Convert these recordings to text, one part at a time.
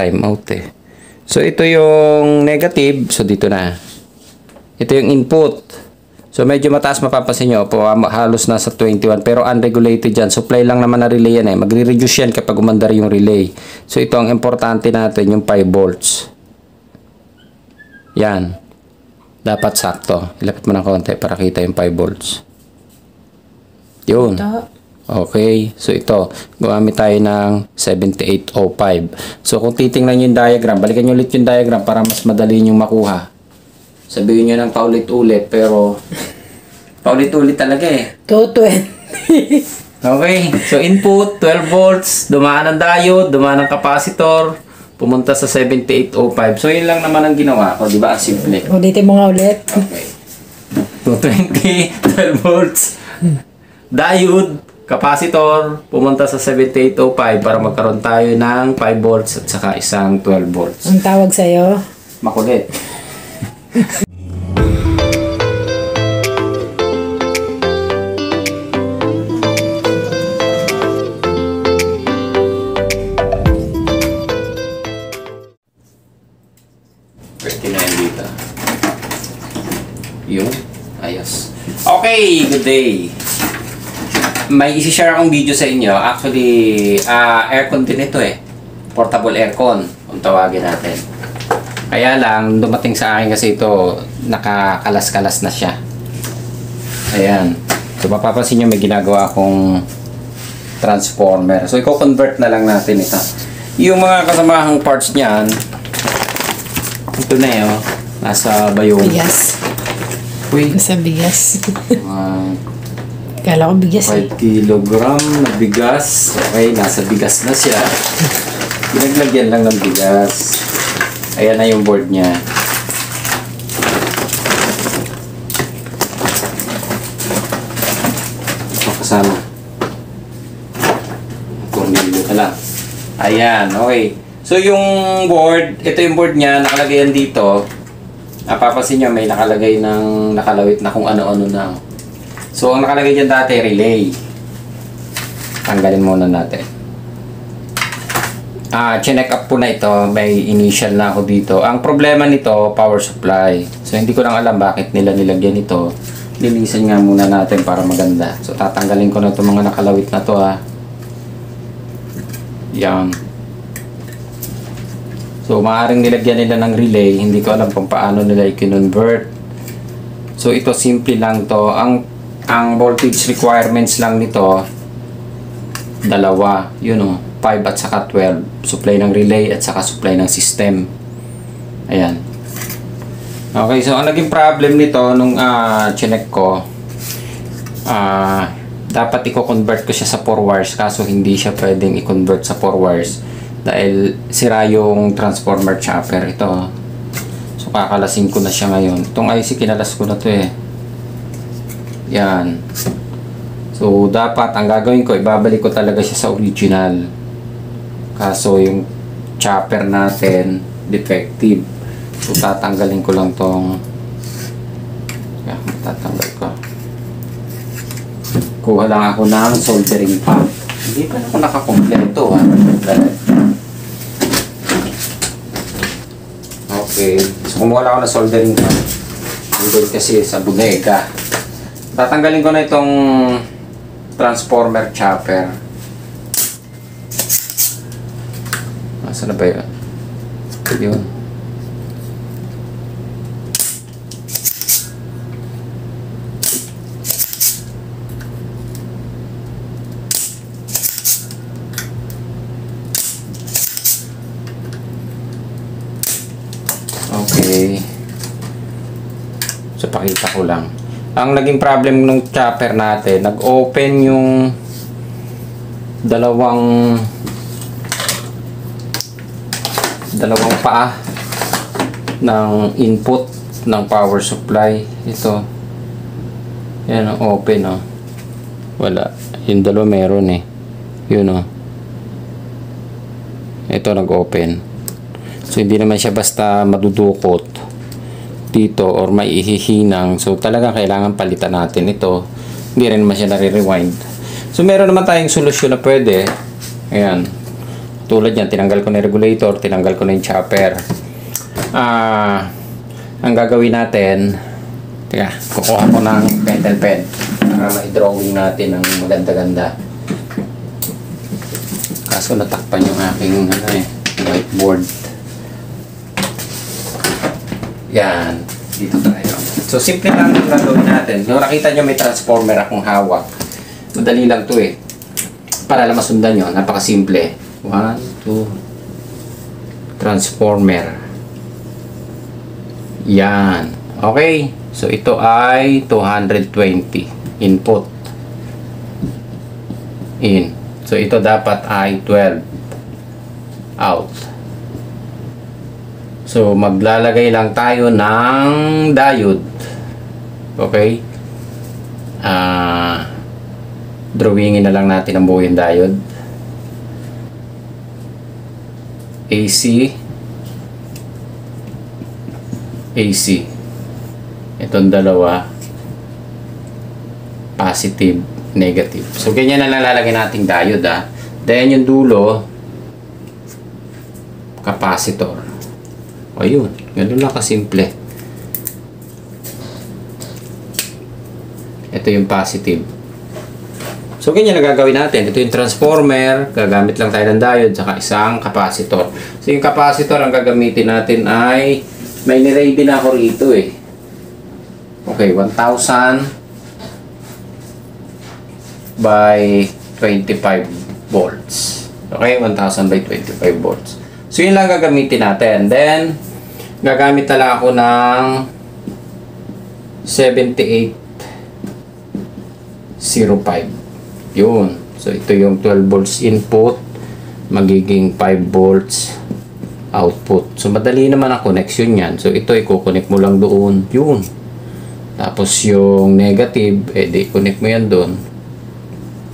timeout eh. So ito yung negative, so dito na. Ito yung input. So medyo mataas, mapapansin nyo po, halos nasa 21 pero unregulated yan. Supply lang naman na relay yan eh. Magre-reduce yan kapag umandar yung relay. So ito ang importante natin, yung 5 volts. Yan. Dapat sakto. Ilapit mo ng konti para kita yung 5 volts. Yun. Okay. So ito, gumamit tayo ng 7805. So kung titingnan nyo yung diagram, balikan nyo ulit yung diagram para mas madali nyo makuha. Sabihin nyo ng paulit-ulit, pero paulit-ulit talaga eh. 220. Okay. So input, 12 volts, dumaan ang diode, dumaan ang capacitor, pumunta sa 7805. So yun lang naman ang ginawa ko, di ba? Simple. Ulitin mo nga ulit. Okay. 220, 12 volts, diode, capacitor, pumunta sa 7805 para magkaroon tayo ng 5 volts at saka isang 12 volts. Ang tawag sa'yo? Makulit. Pwede na yan dito. Yung ayos. Okay, good day. May isi-share akong video sa inyo. Actually, aircon din ito eh. Portable aircon, kung tawagin natin. Kaya lang, dumating sa akin kasi ito, nakakalas-kalas na siya. Ayan. So, mapapansin nyo, may ginagawa akong transformer. So, i-convert na lang natin ito. Yung mga kasamahang parts niyan, ito na yun. Nasa bayong. Bigas. Uy. Nasa bigas. Kala ko bigas 5 kilogram na bigas. Okay, nasa bigas na siya. Pinaglagyan lang ng bigas. Ayan na yung board niya. Ito kasama. Tornilyo na lang. Ayan, okay. So yung board, ito yung board niya, nakalagay yan dito. Napapansin nyo, may nakalagay ng nakalawit na kung ano-ano na. So, ang nakalagay dyan dati, relay. Tanggalin muna natin. Chinek up po na ito. May initial na ako dito. Ang problema nito, power supply. So, hindi ko lang alam bakit nila nilagyan ito. Linisan nga muna natin para maganda. So, tatanggalin ko na itong mga nakalawit na to ha. Yan. So, maaaring nilagyan nila ng relay. Hindi ko alam kung paano nila i-convert. So, ito simple lang to. Ang voltage requirements lang nito, dalawa. Yun o, 5 at saka 12. Supply ng relay at saka supply ng system. Ayan. Okay, so ang naging problem nito nung chinek ko, dapat i-convert ko siya sa 4 wires. Kaso hindi siya pwedeng i-convert sa 4 wires. Dahil sira yung transformer chopper. Ito. So kakalasin ko na siya ngayon. Itong IC kinalas ko na to eh. Yan. So, dapat, ang gagawin ko, ibabalik ko talaga siya sa original. Kaso, yung chopper natin, defective. So, tatanggalin ko lang tong tatanggal ko. Kuha lang ako ng soldering pump. Hindi pa ako nakakompleto ha. Okay. So, kumuha lang ako ng soldering pump. Hindi kasi sa bodega. Tatanggalin ko na itong transformer chopper. Nasaan na ba yun? Yun. Okay. So, pakita ko lang. Ang naging problem ng chopper natin, nag-open yung dalawang paa ng input ng power supply. Ito. Yan, open oh. Wala. Yung dalawa meron eh. Yun oh. Ito nag-open. So hindi naman siya basta madudukot dito or may ihihinang. So talagang kailangan palitan natin ito. Hindi rin naman siya nare-rewind. So meron naman tayong solusyon na pwede. Ayan. Tulad yan, tinanggal ko na yung regulator, tinanggal ko na yung chopper. Ang gagawin natin, teka, kukuha ko ng pentel pen para ma-drawing natin ng maganda-ganda. Kaso natakpan yung aking whiteboard. Yan, dito tayo. So, simple lang yung gagawin natin. Kung nakita nyo may transformer akong hawak, madali lang to eh. Para lang masundan nyo, napakasimple. 1, 2, transformer. Yan. Okay. So, ito ay 220 input. In. So, ito dapat ay 12 out. So, maglalagay lang tayo ng diode. Okay? Drawingin na lang natin ang buo yung diode. AC. AC. Itong dalawa. Positive, negative. So, ganyan na nalalagay nating diode, ha. Then, yung dulo, capacitor. O, yun. Ganun lang kasimple. Ito yung positive. So, ganyan na gagawin natin. Ito yung transformer. Gagamit lang tayo ng diode saka isang capacitor. So, yung capacitor ang gagamitin natin ay may niready na ako rito eh. Okay, 1,000 by 25 volts. Okay, 1,000 by 25 volts. So, yun lang gagamitin natin. Then, gagamit na lang ako ng 7805. Yun. So, ito yung 12 volts input. Magiging 5 volts output. So, madali naman ang connection yan. So, ito, i-connect mo lang doon. Yun. Tapos, yung negative, di connect mo yan doon.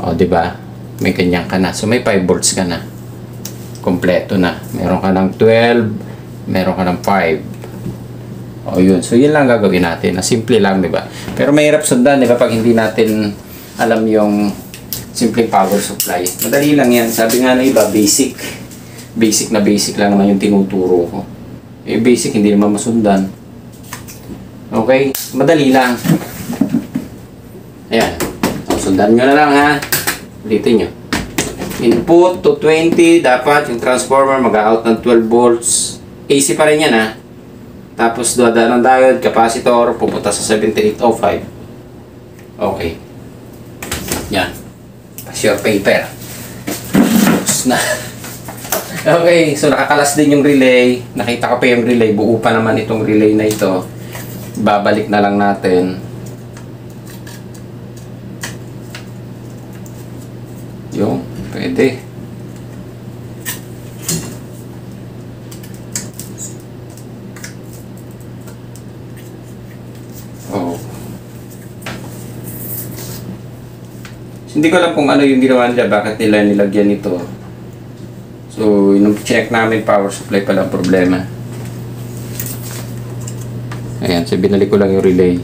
O, diba? May ganyan ka na. So, may 5 volts ka na. Kompleto na. Meron ka ng 12. Meron ka ng 5. O, yun. So, yun lang gagawin natin. Simple lang, diba? Pero mahirap sundan, diba? Pag hindi natin alam yung simple power supply. Madali lang yan. Sabi nga na iba, basic. Basic na basic lang naman yung tinuturo ko. Eh, basic, hindi naman masundan. Okay? Madali lang. Ayan. So, sundan nyo na lang, ha? Ulitin nyo. Input to 20. Dapat yung transformer mag-out ng 12 volts. AC pa rin yan, ha? Tapos, dadaan ng diode, capacitor, pupunta sa 7805. Okay. Yan. Your paper. Tapos na. Okay, so nakakalas din yung relay. Nakita ko pa yung relay. Buo pa naman itong relay na ito. Babalik na lang natin. Yung, pwede. Oh. Hindi ko alam kung ano yung ginawa nila, bakit nila nilagyan ito. So, nung check namin, power supply pala ang problema. Ayan, so binalik ko lang yung relay.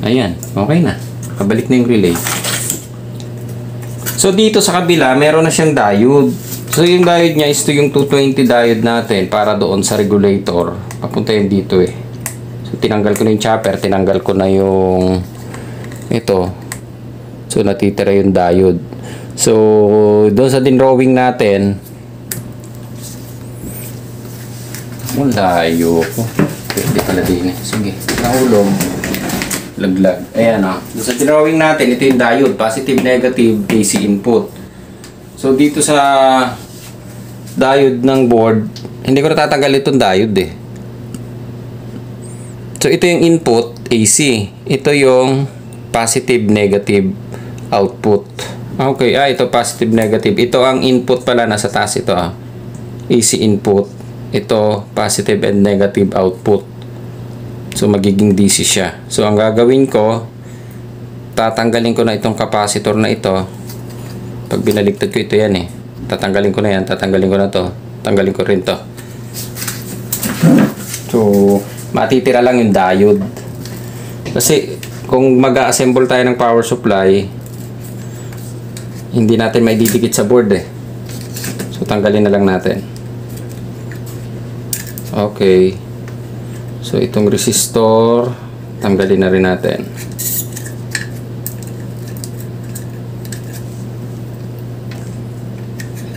Ayan, okay na. Kabalik na yung relay. So, dito sa kabila, meron na siyang diode. So, yung diode niya is ito yung 220 diode natin para doon sa regulator. Papunta yun dito eh. So, tinanggal ko na yung chopper, tinanggal ko na yung ito. So, natitira yung diode. So, doon sa drawing natin, layo ko. Pwede pala din eh. Sige, nahulog. Laglag. Ayan o. Doon sa drawing natin, ito yung diode. Positive, negative, AC input. So, dito sa diode ng board, hindi ko natatanggal itong diode eh. So, ito yung input, AC. Ito yung positive, negative output. Okay, ito positive, negative. Ito ang input pala, nasa taas ito AC input. Ito, positive and negative output. So, magiging DC siya. So, ang gagawin ko, tatanggalin ko na itong capacitor na ito. Pag binaligtad ko ito yan eh. Tatanggalin ko na yan. Tatanggalin ko na to. Tanggalin ko rin to. So, Matitira lang yung diode. Kasi kung mag-assemble tayo ng power supply, hindi natin may didikit sa board eh. So tanggalin na lang natin. Okay. So itong resistor, tanggalin na rin natin.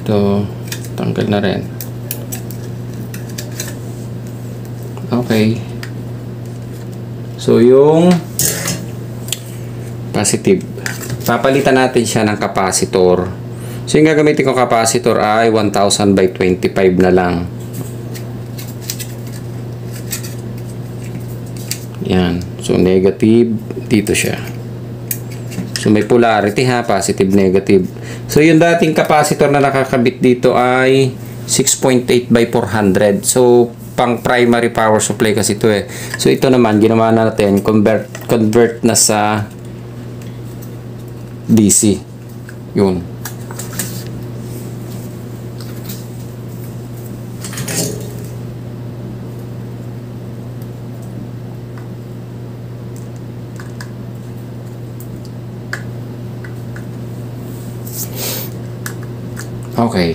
Ito, tanggal na rin. Okay. So yung positive, papalitan natin siya ng capacitor. So yung gagamitin ko capacitor ay 1000 by 25 na lang. Yan. So negative, dito siya. So may polarity ha, positive, negative. So yung dating capacitor na nakakabit dito ay 6.8 by 400. So pang primary power supply kasi ito eh. So ito naman ginawa natin, convert na sa DC. Yun. Okay.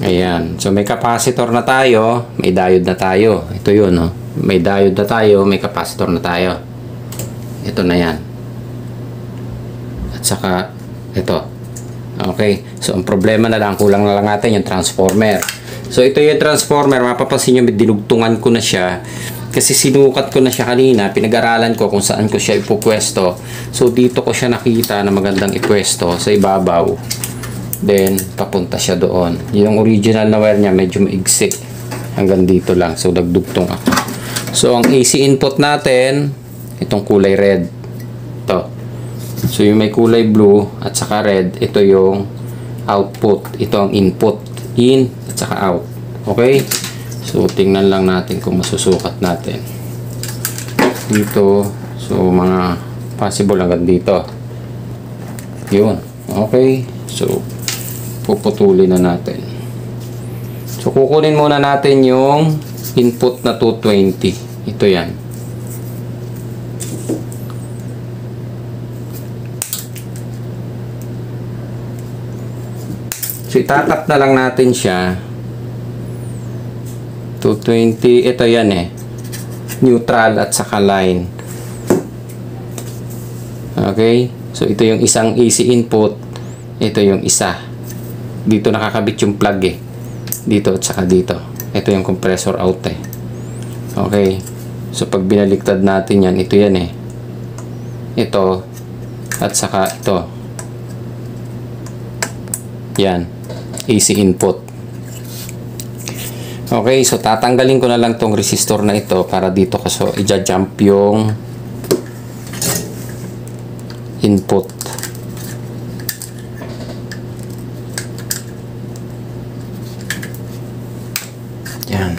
Ayan. So may capacitor na tayo, may diode na tayo. Ito yun, no? May diode na tayo, may capacitor na tayo. Ito na yan. At saka ito. Okay, so ang problema na lang, kulang na lang natin yung transformer. So ito yung transformer, mapapansin nyo, dinugtungan ko na siya kasi sinukat ko na siya kanina, pinag-aralan ko kung saan ko siya ipupwesto. So dito ko siya nakita na magandang ipwesto sa ibabaw, then papunta siya doon. Yung original na wire niya medyo maigsi, hanggang dito lang, so nagdugtong ako. So ang AC input natin, itong kulay red, ito. So yung may kulay blue at saka red, ito yung output, ito ang input, in at saka out. Okay, so tingnan lang natin kung masusukat natin dito. So mga possible hanggang dito, yun. Okay, so puputulin na natin. So kukunin muna natin yung input na 220, ito yan. So itatap na lang natin siya. 220, ito yan eh, neutral at saka line. Okay, so ito yung isang AC input, ito yung isa. Dito nakakabit yung plug eh, dito at saka dito. Ito yung compressor out eh. Okay, so pag binaliktad natin yan, ito yan eh, ito at saka ito yan, AC input. Okay, so tatanggalin ko na lang tong resistor na ito para dito kasi i-jump yung input. Yan.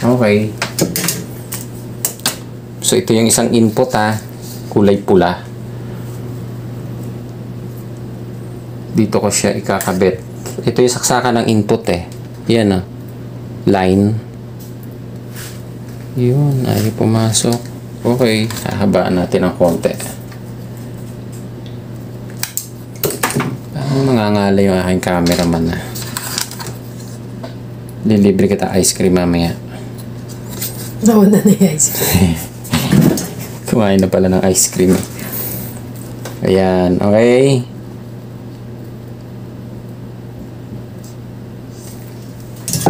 Okay. So ito yung isang input ha, kulay pula. Dito ko siya ikakabit. Ito yung saksakan ng input eh. Yan line. Yun, ay pumasok. Okay, hahabaan natin ng konti. Parang nangangalay yung aking cameraman na. Lilibre kita ice cream mamaya. Nauna na yung ice cream. Kumain na pala ng ice cream. Ayan, okay.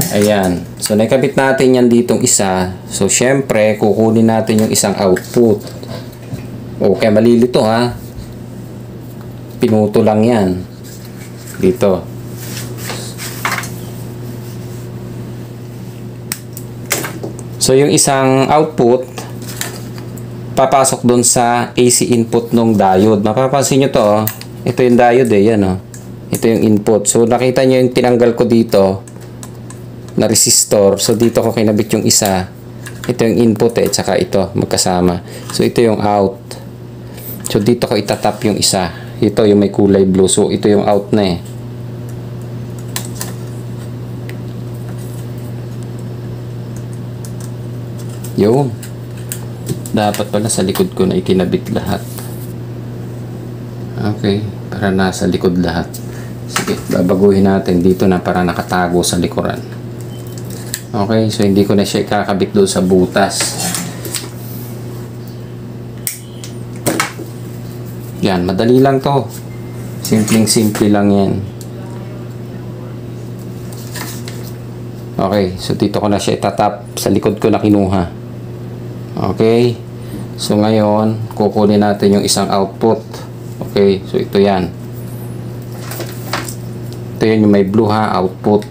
Ayan. So, nakabit natin yan ditong isa. So, syempre, kukunin natin yung isang output. Okay, malilito ha. Pinuto lang yan. Dito. So, yung isang output, papasok doon sa AC input ng diode. Mapapansin nyo to, Ito yung diode eh, yan oh. Ito yung input. So nakita nyo yung tinanggal ko dito na resistor. So dito ko kinabit yung isa. Ito yung input eh, tsaka ito magkasama. So ito yung out. So dito ko itatap yung isa. Ito yung may kulay blue. So ito yung out na eh. Yun. Dapat pala sa likod ko na ikinabit lahat. Okay, para nasa likod lahat. Sige, babaguhin natin dito na para nakatago sa likuran. Okay, so hindi ko na siya kakabit doon sa butas. Yan, madali lang to. Simpleng-simple lang yan. Okay, so dito ko na siya itatap. Sa likod ko na kinuha. Okay, so ngayon, kukunin natin yung isang output. Okay, so ito yan. Ito yan yung may blue ha, output.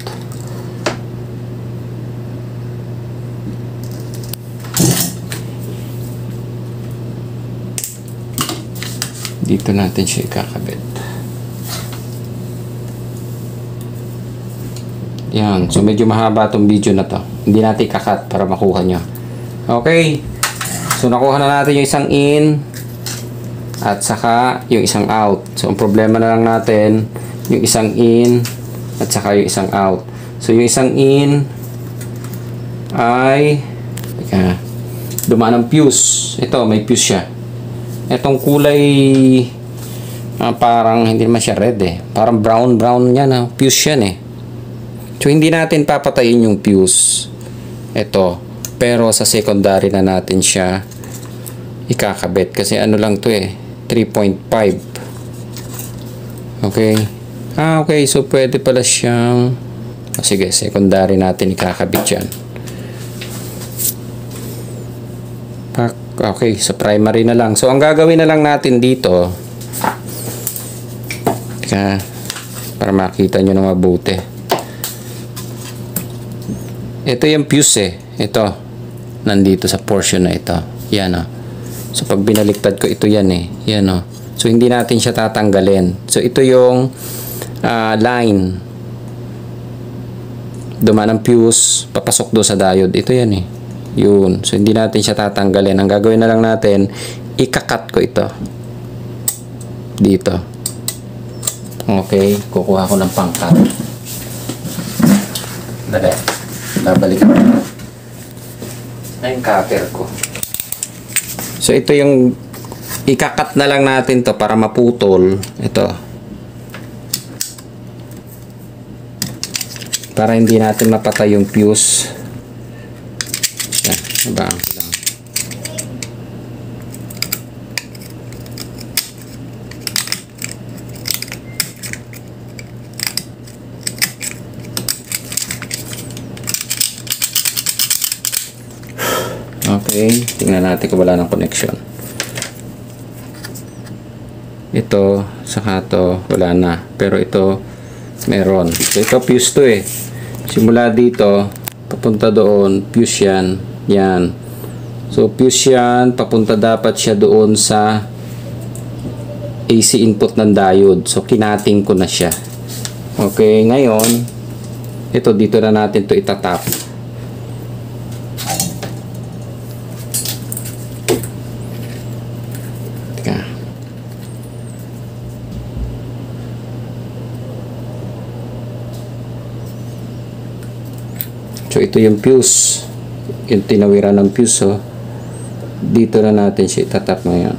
Dito natin siya ikakabit. Yan, so medyo mahaba itong video na to. Hindi natin ikakat para makuha nyo. Okay, so nakuha na natin yung isang in at saka yung isang out. So ang problema na lang natin yung isang in at saka yung isang out. So yung isang in ay dumaan ng fuse. Ito may fuse siya. Itong kulay parang hindi naman siya red eh. Parang brown yan. Fuse yan eh. So hindi natin papatayin yung fuse. Ito. Pero sa secondary na natin siya ikakabit. Kasi ano lang to eh. 3.5. Okay. Okay. So pwede pala siyang sige, secondary natin ikakabit yan. Okay, so primary na lang. So ang gagawin na lang natin dito para makita nyo na mabuti. Ito yung fuse eh. Ito. Nandito sa portion na ito. Yan o. So pag binaliktad ko ito yan eh. Yan o. So hindi natin siya tatanggalin. So ito yung line. Dumaan ang fuse. Papasok do sa diode. Ito yan eh. Yun. So, hindi natin siya tatanggalin. Ang gagawin na lang natin, ikakat ko ito. Dito. Okay. Kukuha ko ng pangkat. Dali. Babalik ko. Ay, yung cutter ko. So, ito yung ikakat na lang natin to para maputol. Ito. Para hindi natin mapatay yung fuse. Habaan ko lang. Okay, tingnan natin kung wala ng connection. Ito, saka to, wala na. Pero ito, meron. So, ito fuse to eh. Simula dito, papunta doon, fuse yan. Yan. So, fuse yan. Papunta dapat siya doon sa AC input ng diode. So, kinating ko na siya. Okay. Ngayon, ito, dito na natin to itatap. Teka. So, ito yung fuse. Yung tinawiran ng fuse, oh. Dito na natin siya itatap ngayon.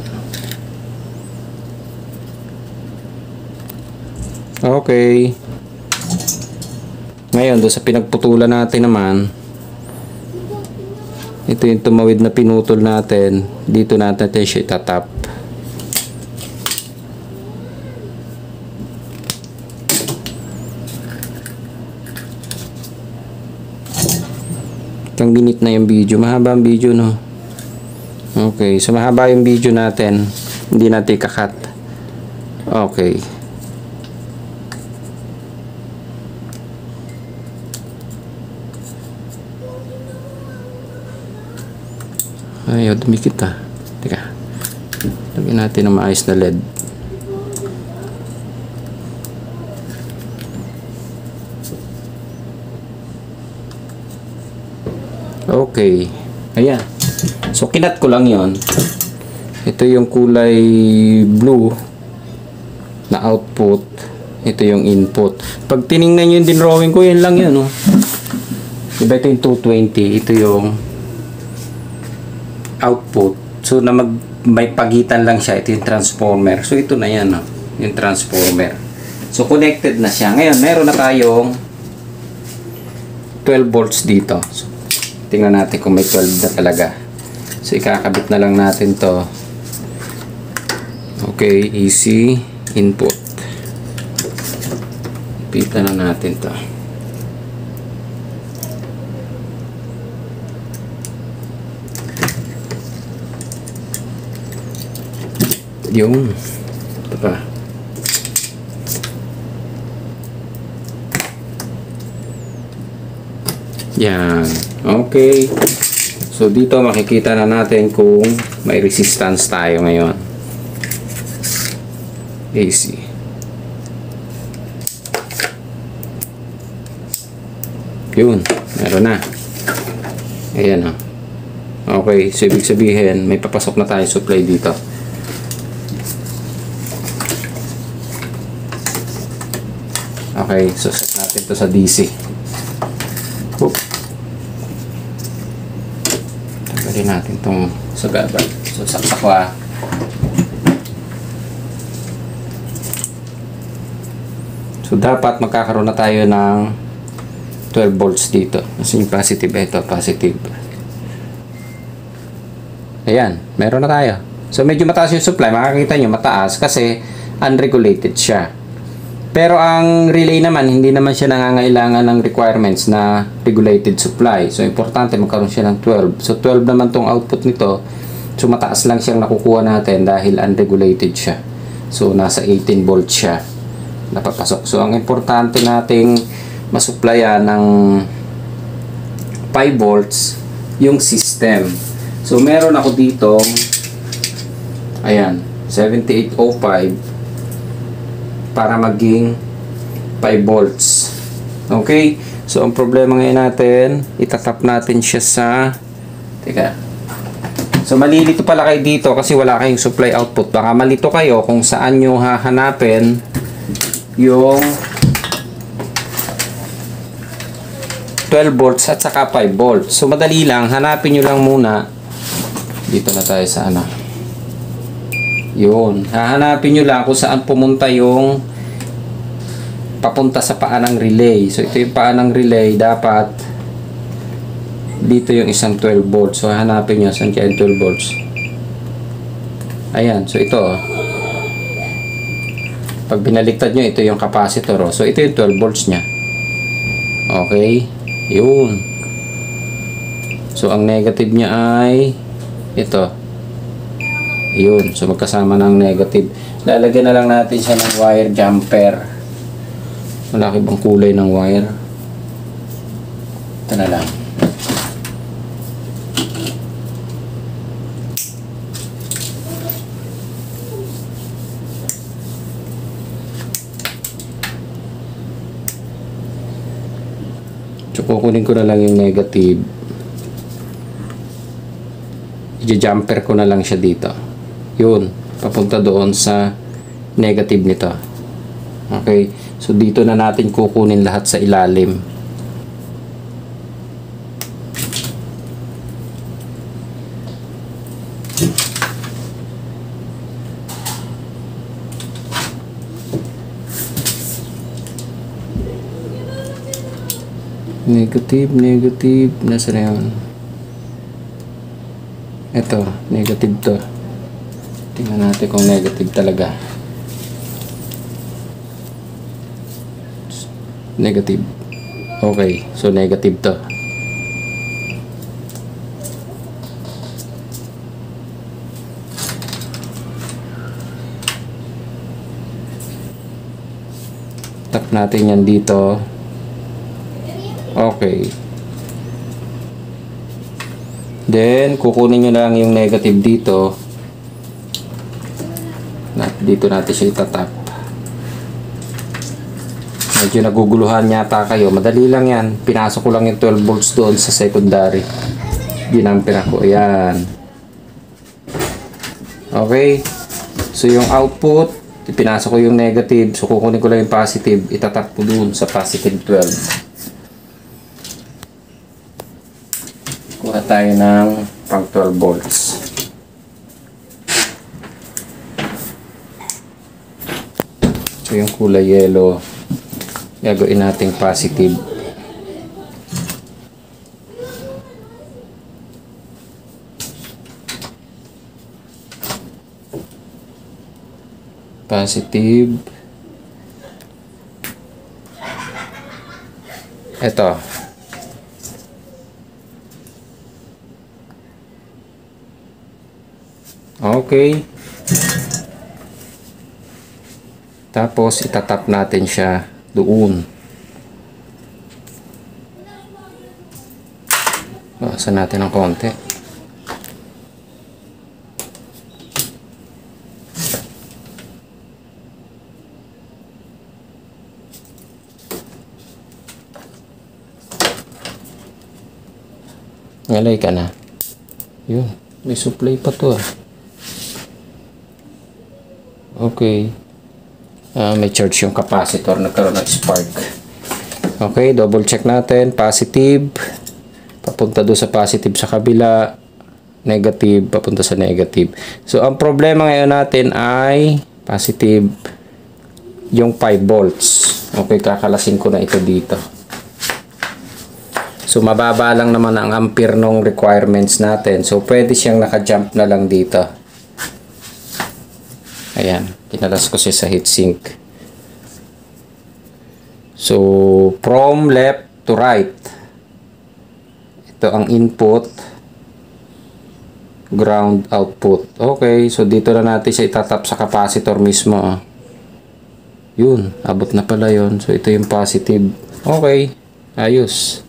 Okay. Ngayon, doon sa pinagputulan natin naman, ito yung tumawid na pinutol natin. Dito natin siya itatap. Ilang minute na yung video. Mahaba ang video, no? Okay. So, mahaba yung video natin. Hindi natin kakat. Okay. Ayaw, dumikit ah. Teka. Lagyan natin ng maayos na LED. Okay. Ayan. So, kinat ko lang yon. Ito yung kulay blue na output. Ito yung input. Pag tiningnan yung dinrawing ko, yan lang yun. Oh. Diba ito yung 220. Ito yung output. So, na may pagitan lang siya. Ito yung transformer. So, ito na yan. Oh. Yung transformer. So, connected na siya. Ngayon, meron na tayong 12 volts dito. So, tingnan natin kung may 12 na talaga. So, ikakabit na lang natin to. Okay, easy input. Pita na natin to. Yung ito pa. Yan. Okay. So, dito makikita na natin kung may resistance tayo ngayon. AC. Yun. Meron na. Ayan o. Okay. So, ibig sabihin, may papasok na tayo supply dito. Okay. So, set natin to sa DC. Oop. Tanggalin natin itong sagabal. So, saksak ko ah. So, dapat magkakaroon na tayo ng 12 volts dito. Kasi yung positive, ito, positive. Ayan, meron na tayo. So, medyo mataas yung supply. Makakita nyo, mataas kasi unregulated siya. Pero ang relay naman, hindi naman siya nangangailangan ng requirements na regulated supply. So, importante magkaroon siya ng 12. So, 12 naman tong output nito. So, mataas lang siyang nakukuha natin dahil unregulated siya. So, nasa 18 volts siya napapasok. So, ang importante nating masuplayan ng 5 volts yung system. So, meron ako dito ayan, 7805 para maging 5 volts. Okay? So, ang problema ngayon natin, itatap natin siya sa teka. So, malilito pala kayo dito kasi wala kayong supply output. Baka malito kayo kung saan nyo hahanapin yung 12 volts at saka 5 volts. So, madali lang. Hanapin nyo lang muna. Dito na tayo sa ano. Yun. Hahanapin nyo lang kung saan pumunta yung papunta sa paa ng relay. So, ito yung paa ng relay. Dapat dito yung isang 12 volts. So, hanapin nyo saan kaya yung 12 volts. Ayan. So, ito. Pag binaliktad nyo, ito yung capacitor. So, ito yung 12 volts nya. Okay. Yun. So, ang negative nya ay ito. Yun. So, magkasama ng negative. Lalagyan na lang natin siya ng wire jumper. Malaki bang kulay ng wire? Ito na lang. So, kukunin ko na lang yung negative. I-jumper ko na lang siya dito. Yun. Papunta doon sa negative nito. Okay. So, dito na natin kukunin lahat sa ilalim. Negative, negative. Nasa na yun? Ito, negative to. Tingnan natin kung negative talaga. Negative. Okay, so negative to. Tap natin yan dito. Okay. Then, kukunin nyo lang yung negative dito. Dito natin siya itatap. medyo naguguluhan yata kayo. Madali lang yan. Pinasok ko lang yung 12 volts doon sa secondary. Ginampera ko. Ayan. Okay. So yung output, pinasok ko yung negative. So kukunin ko lang yung positive. Itatap ko doon sa positive 12. Kuha tayo ng pang 12 volts. So yung kulay yellow, gagawin nating positive. Positive. Ito. Okay. Tapos itatap natin siya doon. Bawasan natin ng konti. Ngalay ka na. Yun. May supply pa to ah. Okay. May charge yung capacitor. Nagkaroon ng spark. Okay. Double check natin. Positive. Papunta doon sa positive sa kabila. Negative. Papunta sa negative. So, ang problema ngayon natin ay positive yung 5 volts. Okay. Kakalasin ko na ito dito. So, mababa lang naman ang ampere ng requirements natin. So, pwede siyang naka-jump na lang dito. Ayan. Kinalas ko siya sa heatsink. So, from left to right. Ito ang input. Ground output. Okay. So, dito na natin siya itatap sa capacitor mismo. Yun. Abot na pala yun. So, ito yung positive. Okay. Ayos.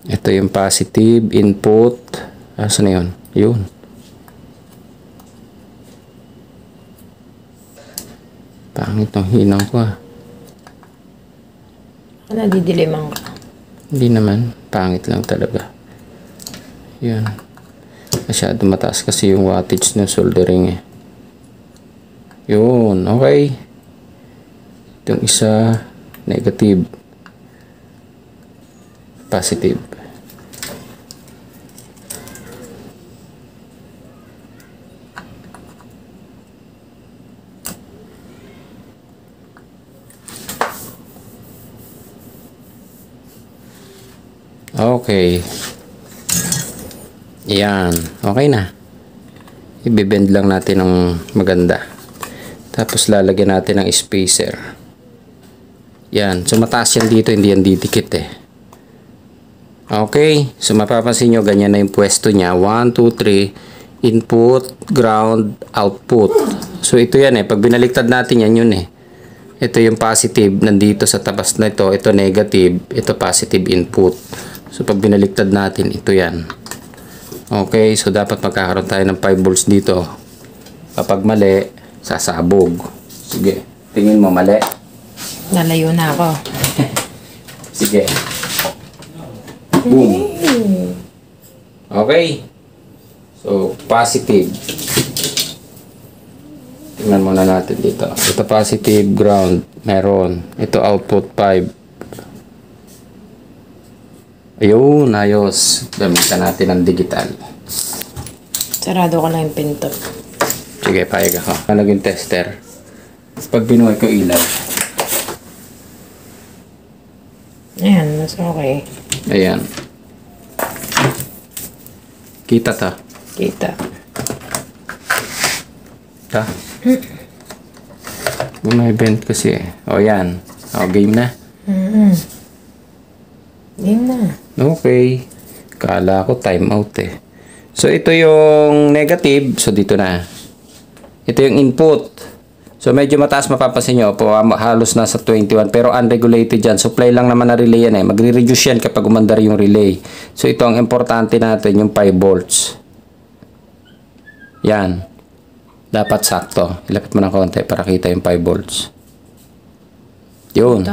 Ito yung positive input. Asan na yun? Yun. Pangit ng hinang ko ah. Nadidiliman ka. Hindi naman. Pangit lang talaga. Yan. Masyado mataas kasi yung wattage ng soldering eh. Yun. Okay. Itong isa negative. Positive. Okay. Yan. Okay na. I-bend lang natin ng maganda. Tapos lalagyan natin ng spacer. Yan. So mataas yan dito. Hindi yan didikit eh. Okay. So mapapansin nyo ganyan na yung pwesto niya. 1, 2, 3. Input, ground, output. So ito yan eh. Pag binaliktad natin yan yun eh. Ito yung positive. Nandito sa tabas na ito. Ito negative. Ito positive input. So, pag binaliktad natin, ito yan. Okay, so dapat magkakaroon tayo ng 5 volts dito. Kapag mali, sasabog. Sige, tingin mo mali. Nalayo na ako. Sige. Boom. Okay. So, positive. Tingnan muna natin dito. Ito positive, ground. Meron. Ito output 5. Ayun, ayos. Gamitan natin ng digital. Sarado ko lang yung pinto. Sige, payag ako. Naging tester. Pag binuhay ko ilaw. Ayan, mas okay. Ayan. Kita ta. Kita. Ta. May bend kasi eh. O yan. O, game na. Game na. Okay. Kala ko time out eh. So, ito yung negative. So, dito na. Ito yung input. So medyo mataas mapapansin nyo po, halos nasa 21 pero unregulated yan. Supply lang naman na relay yan eh. Magre-reduce yan kapag umandar yung relay. So ito ang importante natin, yung 5 volts. Yan. Dapat sakto. Ilapit mo ng konti para kita yung 5 volts. Yun.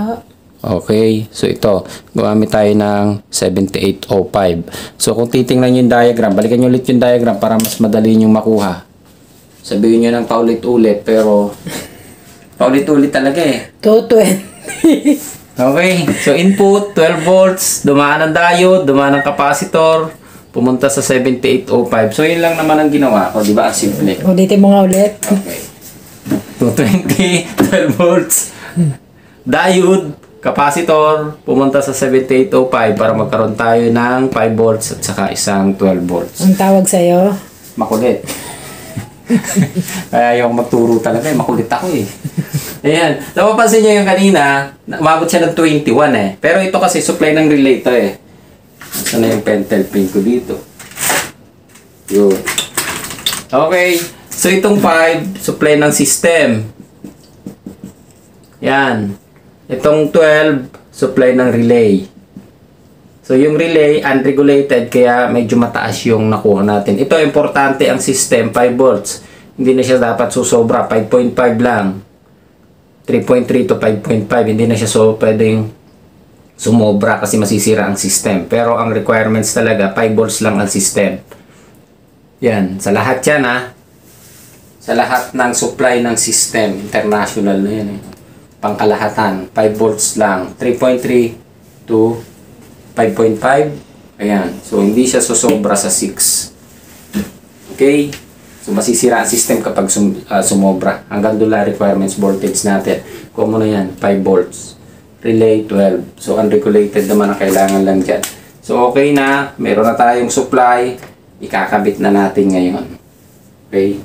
Okay. So ito, gumamit tayo ng 7805. So kung titingnan yung diagram, balikan nyo ulit yung diagram para mas madali nyo makuha. Sabihin nyo ng paulit-ulit, pero paulit-ulit talaga eh. 220. Okay, so input, 12 volts, dumaan ang diode, dumaan ang capacitor, pumunta sa 7805. So yun lang naman ang ginawa ko, di ba? Ang simple. Ulitin mo nga ulit. Okay. 220, 12 volts, diode, capacitor, pumunta sa 7805 para magkaroon tayo ng 5 volts at saka isang 12 volts. Ang tawag sa'yo? Makulit. Kaya yung magturo talaga eh. Makulit ako eh. Ayan. Napapansin nyo yung kanina, umabot siya ng 21 eh. Pero ito kasi supply ng relay to eh. Saan na yung pentel pin ko dito? Yun. Okay. So itong 5, supply ng system. Yan. Itong 12, supply ng relay. So yung relay, unregulated, kaya medyo mataas yung nakuha natin. Ito, importante ang system, 5 volts. Hindi na siya dapat susobra, 5.5 lang. 3.3 to 5.5, hindi na siya pwedeng sumobra kasi masisira ang system. Pero ang requirements talaga, 5 volts lang ang system. Yan, sa lahat yan ha. Sa lahat ng supply ng system, international na yan eh. Pangkalahatan, 5 volts lang. 3.3 to 5.5. Ayan. So, hindi siya susobra sa 6. Okay? So, masisira ang system kapag sumobra. Hanggang doon lang requirements voltage natin. Kung mo na yan, 5 volts. Relay, 12. So, unregulated naman ang kailangan lang dyan. So, okay na. Meron na tayong supply. Ikakabit na natin ngayon. Okay?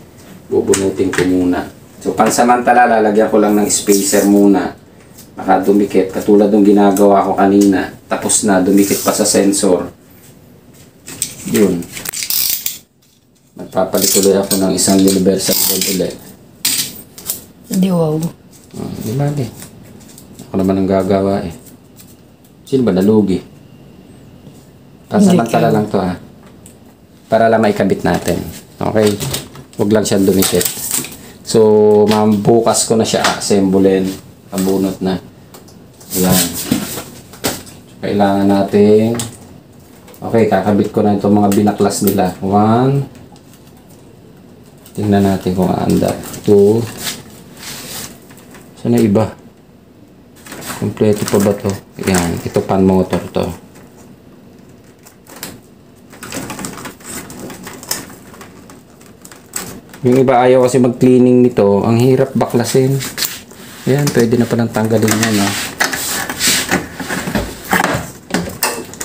Bubunutin ko muna. So, pansamantala, lalagyan ko lang ng spacer muna. Baka dumikit. Katulad ng ginagawa ko kanina. Tapos na, dumikit pa sa sensor. Yun. Magpapalit ulit ako ng isang universal board ulit. Hindi, wow. Di ba, di? Ako naman ang gagawa eh. Sino ba nalugi? Pansamantala lang to ha. Para lang maikabit natin. Okay? Huwag lang siyang dumikit. So, bukas ko na siya assemblein. Pabunot na. Ayan. Kailangan natin. Okay, kakabit ko na itong mga binaklas nila. 1. Tingnan natin kung aandar. 2. Saan na iba? Kompleto pa ba to? Ayan. Ito pan motor to. Yung iba ayaw kasi mag-cleaning nito. Ang hirap baklasin. Ayan, pwede na palang tanggalin yan, no?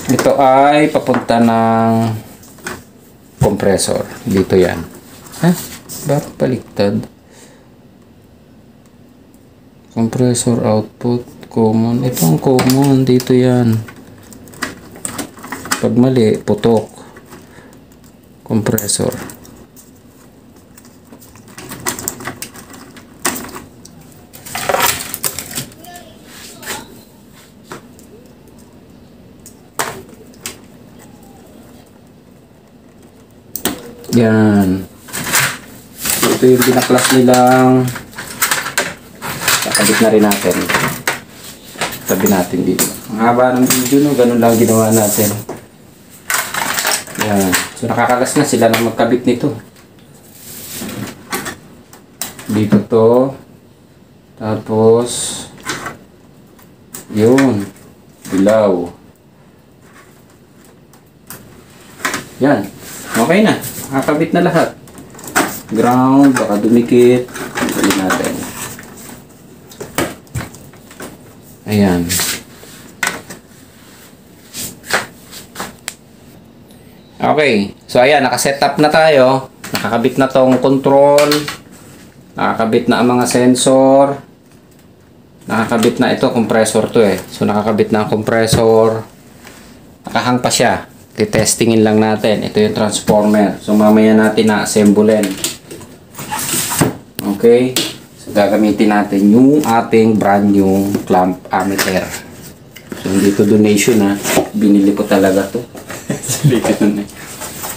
Ito ay papunta ng compressor. Dito yan. Ha? Bakit baliktad? Compressor output. Common. Ito ang common. Dito yan. Pag mali, putok. Compressor. Yan. Ito yung binaklas nilang kakabit na rin natin. Sabi natin dito. Ang haba ng video, no? Ganun lang ginawa natin. Yan. So nakakalas na sila na magkabit nito. Dito to. Tapos yun. Dilaw. Yan. Okay na. Nakakabit na lahat. Ground, baka dumikit. Tanggalin natin. Ayan. Okay. So ayan, nakaset up na tayo. Nakakabit na tong control. Nakakabit na ang mga sensor. Nakakabit na ito, compressor to eh. So nakakabit na ang compressor. Nakahang pa siya. Testingin lang natin. Ito yung transformer. So mamaya natin na-assemblein. Okay. So gagamitin natin yung ating brand new clamp ammeter. So, hindi to donation ha. Binili ko talaga to.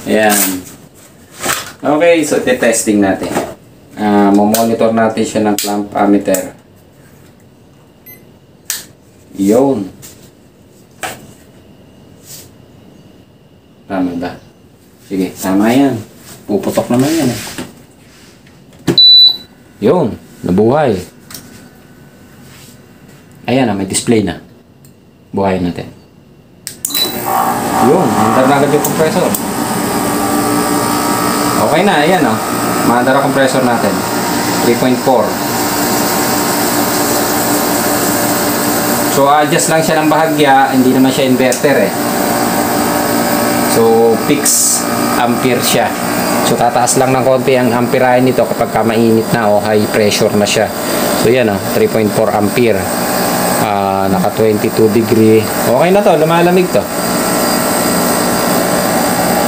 Ayan. Okay, so testing natin. Mamonitor natin siya ng clamp ammeter. Yun. Tama ba? Sige, tama yan. Puputok naman yan eh. Yun, nabuhay. Ayan na, may display na. Buhayin natin. Yun, mandar na agad yung compressor. Okay na, ayan o. Mandar ang compressor natin. 3.4. So, adjust lang siya ng bahagya. Hindi naman siya inverter eh. So, fixed ampere siya. So, tataas lang ng konti ang amperahe nito kapag mainit na o high pressure na siya. So, yan o. 3.4 ampere. Naka 22 degree. Okay na to. Lumalamig to.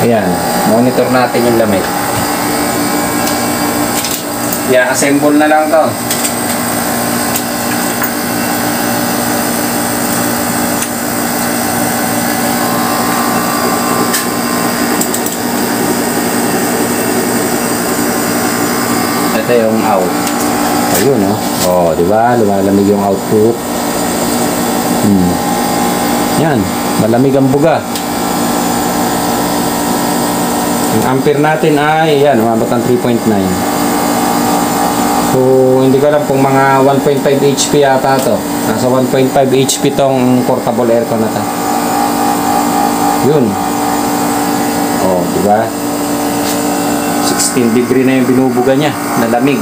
Ayan. Monitor natin yung lamig. I-assemble na lang to. Ito yung out. Ayun, no? Oh, di ba? Lumalamig yung output. Yan. Malamig ang buga. Yung ampere natin ay, yan, umabot ng 3.9. So, hindi ko alam kung mga 1.5 HP yata to. Nasa 1.5 HP tong portable aircon na to. Yun. Oh, di ba? 16 degree na yung binubuga niya. Nalamig.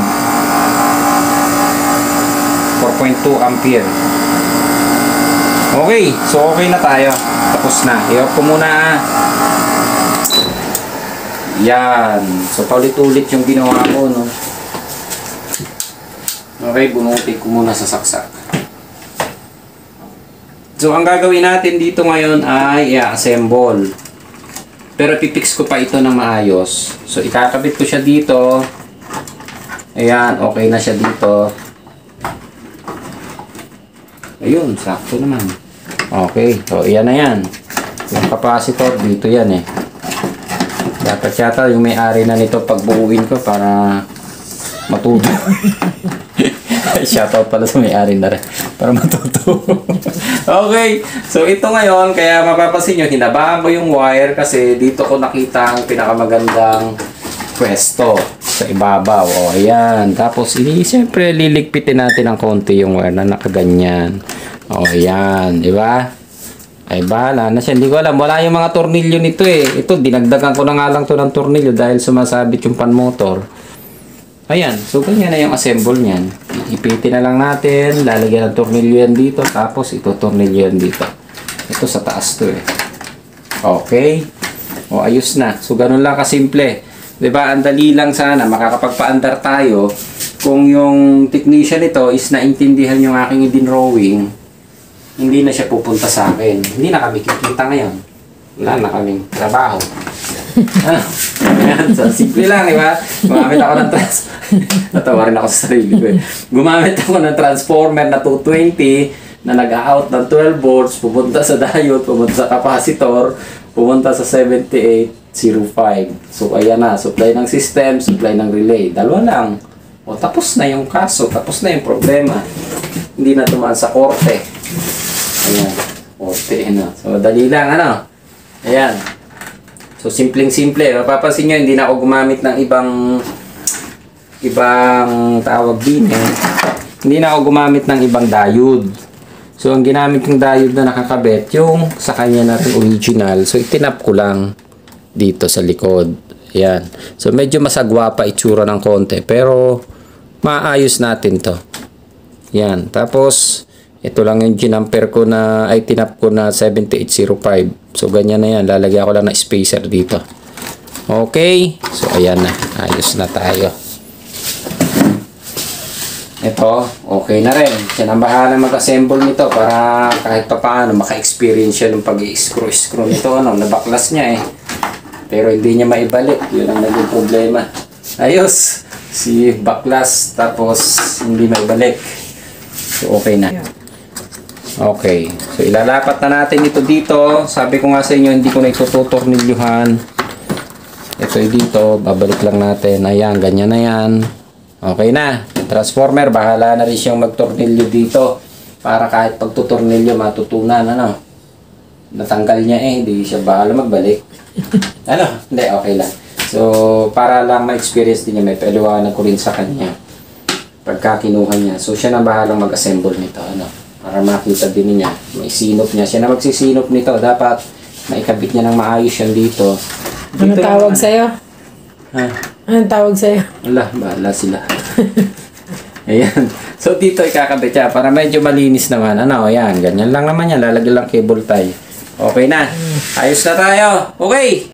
4.2 ampere. Okay. So, okay na tayo. Tapos na. I-off ko muna. Yan. So, paulit-ulit yung ginawa ko, no? Okay. Bunutin ko muna sa saksak. So, ang gagawin natin dito ngayon ay i-assemble. Pero pipix ko pa ito ng maayos. So, ikakabit ko siya dito. Ayan, okay na siya dito. Ayun, sakto naman. Okay, so iyan na yan. Yung capacitor, dito yan eh. Dapat yata yung may-ari na nito pagbuuin ko para matuto. Shoutout pala sa may-ari na rin. Para matuto. Okay. So, ito ngayon, kaya mapapansin nyo, hinabahan ko yung wire kasi dito ko nakita ang pinakamagandang pwesto sa ibabaw. O, ayan. Tapos, siyempre, liligpitin natin ng konti yung wire na nakaganyan. O, ayan. Diba? Ay, bahala na siya. Hindi ko alam. Wala yung mga tornilyo nito eh. Ito, dinagdagan ko na nga lang to ng tornilyo dahil sumasabit yung pan motor. Ayan, so ganyan na yung assemble niyan. Ipitin na lang natin, lalagyan ng tornilyo yan dito, tapos ito tornilyo yan dito. Ito sa taas to eh. Okay? O, ayos na. So, ganun lang kasimple. Diba, ang dali lang sana, makakapagpaandar tayo kung yung technician nito is naintindihan yung aking drawing, hindi na siya pupunta sa akin. Hindi na kami kikita ngayon. Wala na kaming trabaho. Ayan, so simple lang, di ba? Gumamit ako ng natawa rin ako sa sarili ko eh. Gumamit ako ng transformer na 220 na nag-out ng 12 volts, pupunta sa diode, pupunta sa capacitor, pupunta sa 7805. So ayan na, supply ng system, supply ng relay. Dalawa lang. O tapos na yung kaso, tapos na yung problema. Hindi na tumaan sa korte. Ayan, korte na. So dali lang, ano? Ayan. So, simpleng-simple. Mapapansin nyo, hindi na ako gumamit ng ibang tawag din eh. Hindi na ako gumamit ng ibang diode. So, ang ginamit kong diode na nakakabit, yung sa kanya natin original. So, itinap ko lang dito sa likod. Ayan. So, medyo masagwa pa itsura ng konti. Pero, maayos natin to. Ayan. Tapos, ito lang yung ginamper ko na, ay tinap ko na 7805. So, ganyan na yan. Lalagyan ko lang na spacer dito. Okay. So, ayan na. Ayos na tayo. Ito, okay na rin. Siya nang bahala mag-assemble nito para kahit pa paano maka-experience siya ng pag-i-screw nito. Ano, nabaklas niya eh. Pero hindi niya maibalik. Yun ang naging problema. Ayos. si baklas tapos hindi may balik. So okay na. Okay. So ilalapat na natin ito dito. Sabi ko nga sa inyo, hindi ko na itututornilyuhan. Ito dito, babalik lang natin. Ayan, ganyan na yan. Okay na. Transformer, bahala na rin siyang magtornilyo dito. Para kahit pagtutornilyo, matutunan. Ano? Natanggal niya hindi siya bahala magbalik. Ano? Hindi, okay lang. So, para lang ma-experience din niya, may paliwanag ko rin sa kanya. Pagka kinuha niya. So, siya na bahalang mag-assemble nito. Ano? Para makita din niya. May sinop niya. Siya na magsisinop nito. Dapat maikabit niya ng maayos yan dito. Ano tawag sa'yo? Ha? Anong tawag sa'yo? Wala, bahala sila. Ayan. So, dito ikakabit siya para medyo malinis naman. Ano, ayan. Ganyan lang naman yan. Lalagyan lang cable tie. Okay na. Ayos na tayo. Okay.